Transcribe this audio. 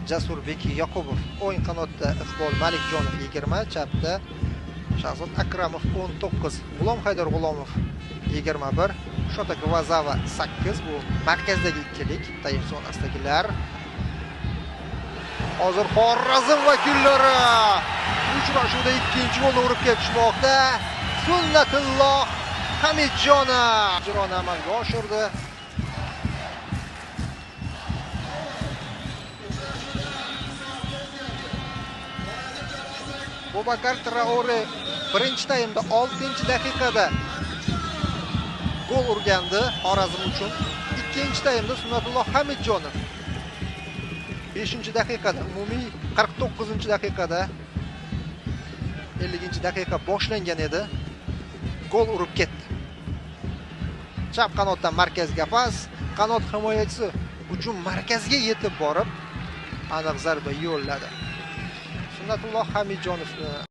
Jasurbek Yoqubov, o'ng qanotda Iqbol Malikjonov 20, chapda Shahzod Akramov 19, G'ulom Haydar G'ulomov 21, Shota Gvazava 8. Bu markazdagi ikkilik, taym zonasidagilar. Hozir Xorazm vakillari uchrashuvda ikkinchi golni urib ketishmoqda. Sunnatulloh Hamidjonov ijroni amalga oshirdi. Bobakar Traore birinchi taymda 6-daqiqada gol urgandi Xorazm uchun. Ikkinchi taymda Sunnatulloh Hamidjonov 5-daqiqada, umumiy 49-daqiqada 50-daqiqa boshlangan edi. Gol urib ketdi. Chap qanotdan markazga pas, qanot himoyachisi hujum markaziga yetib borib aniq zarba yo'lladi. Sunnatulloh Hamidjonovni